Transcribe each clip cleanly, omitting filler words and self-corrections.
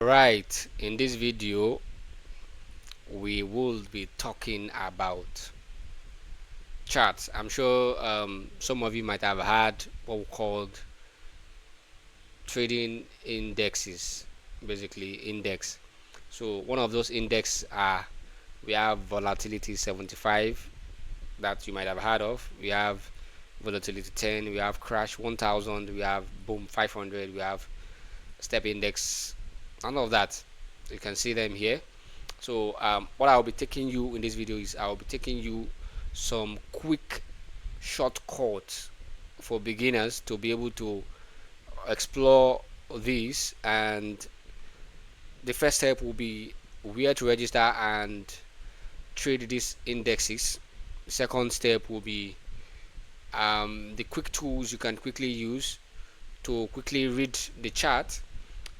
Right, in this video we will be talking about charts. I'm sure some of you might have heard what we called trading indexes, basically index. So one of those index are, we have volatility 75 that you might have heard of, we have volatility 10, we have crash 1000, we have boom 500, we have step index, none of that. You can see them here. So what I'll be taking you in this video is I'll be taking you some quick shortcuts for beginners to be able to explore these. And the first step will be where to register and trade these indexes. The second step will be the quick tools you can quickly use to quickly read the chart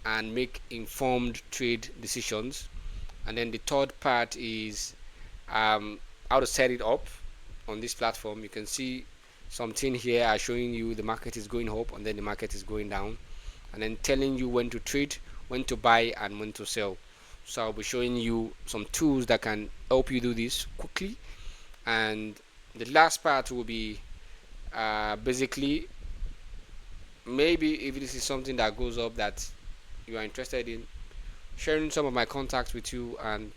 and make informed trade decisions. And then the third part is how to set it up on this platform. You can see something here are showing you the market is going up and then the market is going down, and then telling you when to trade, when to buy, and when to sell. So I'll be showing you some tools that can help you do this quickly. And the last part will be basically, maybe if this is something that goes up that you are interested in, sharing some of my contacts with you. And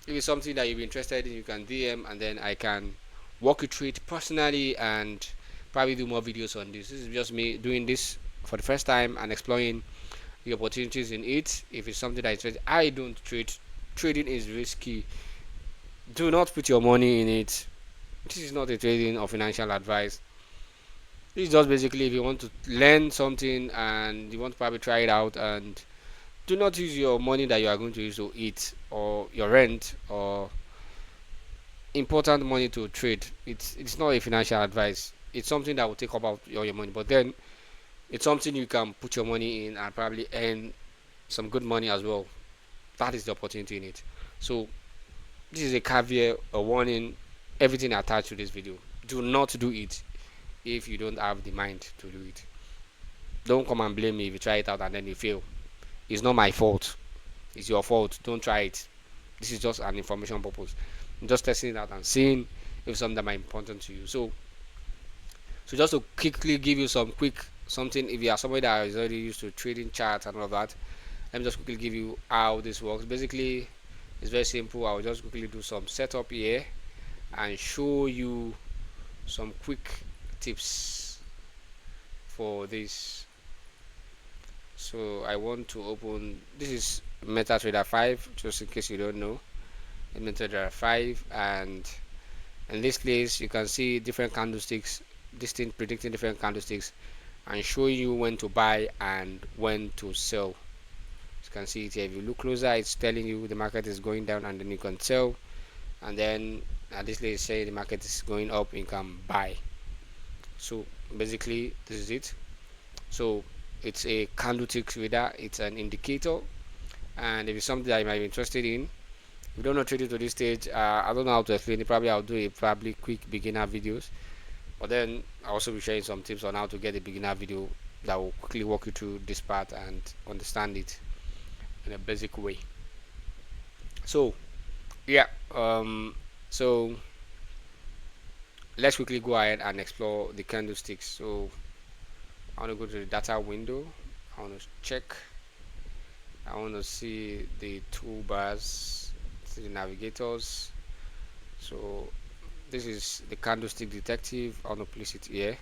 if it's something that you're interested in, you can DM and then I can walk you through it personally and probably do more videos on this. This is just me doing this for the first time and exploring the opportunities in it. If it's something that is interesting, I don't trade. Trading is risky. Do not put your money in it. This is not a trading or financial advice. This is just basically if you want to learn something and you want to probably try it out. And do not use your money that you are going to use to eat or your rent or important money to trade. It's not a financial advice. It's something that will take up all your money, but then it's something you can put your money in and probably earn some good money as well. That is the opportunity in it. So this is a caveat, a warning, everything attached to this video. Do not do it if you don't have the mind to do it. Don't come and blame me if you try it out and then you fail. It's not my fault. It's your fault. Don't try it. This is just an information purpose. I'm just testing it out and seeing if something that might be important to you. So just to quickly give you some quick something, if you are somebody that is already used to trading charts and all of that, let me just quickly give you how this works. Basically, it's very simple. I'll just quickly do some setup here and show you some quick tips for this. So I want to open, this is MetaTrader 5, just in case you don't know, MetaTrader 5. And in this place you can see different candlesticks, this thing predicting different candlesticks and showing you when to buy and when to sell. You can see it here. If you look closer, it's telling you the market is going down and then you can sell. And then at this place say the market is going up, you can buy. So basically this is it. So it's a candlestick reader, it's an indicator. And if it's something that you might be interested in, if you don't know trading to this stage, I don't know how to explain it. Probably I'll do a probably quick beginner videos, but then I'll also be sharing some tips on how to get a beginner video that will quickly walk you through this part and understand it in a basic way. So yeah, so let's quickly go ahead and explore the candlesticks. So I want to go to the data window. I want to check. I want to see the toolbars, see the navigators. So this is the candlestick detective. I want to place it here,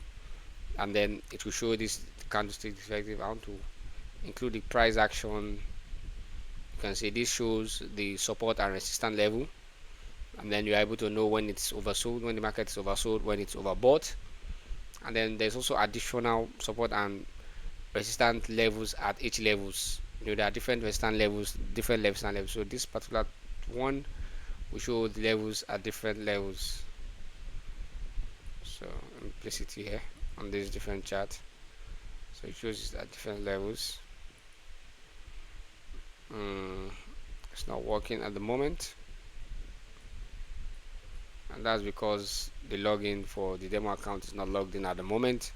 and then it will show this candlestick detective. I want to include the price action. You can see this shows the support and resistance level, and then you're able to know when it's oversold, when the market is oversold, when it's overbought. And then there's also additional support and resistance levels at each levels. There are different resistance levels, different resistance levels. So this particular one will show the levels at different levels. So let me place it here on this different chart. So it shows it at different levels. It's not working at the moment, and that's because the login for the demo account is not logged in at the moment.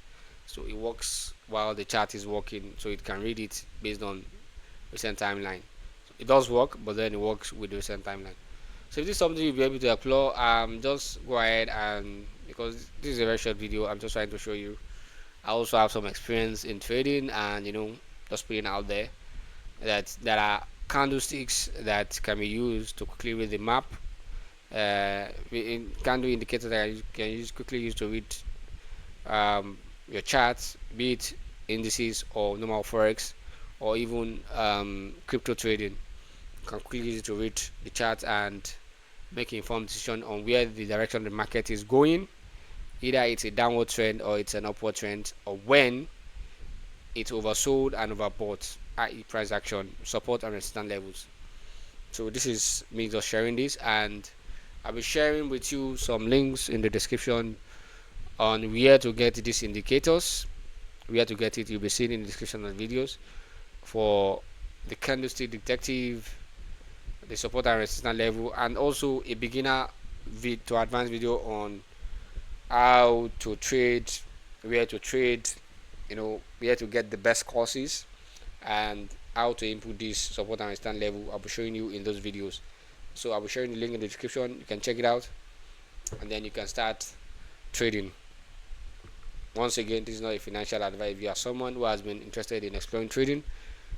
So it works while the chart is working, so it can read it based on recent timeline. It does work, but then it works with the recent timeline. So if this is something you'll be able to explore, just go ahead, and because this is a very short video, I'm just trying to show you. I also have some experience in trading, and just putting out there that there are candlesticks that can be used to quickly read the map. Candle indicators that you can quickly use to read your charts, be it indices or normal forex, or even crypto trading. You can quickly use it to read the chart and make an informed decision on where the direction the market is going. Either it's a downward trend or it's an upward trend, or when it's oversold and overbought, i.e. price action, support and resistance levels. So this is me just sharing this, and I'll be sharing with you some links in the description on where to get these indicators. Where to get it, you'll be seeing in the description of the videos, for the candlestick detective, the support and resistance level, and also a beginner to advanced video on how to trade, where to trade, where to get the best courses, and how to input this support and resistance level. I'll be showing you in those videos. So I'll be sharing the link in the description. You can check it out, and then you can start trading. Once again, this is not a financial advice. If you are someone who has been interested in exploring trading,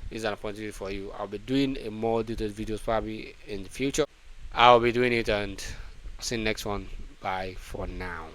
this is an opportunity for you. I'll be doing a more detailed videos probably in the future. I'll be doing it, and see you next one. Bye for now.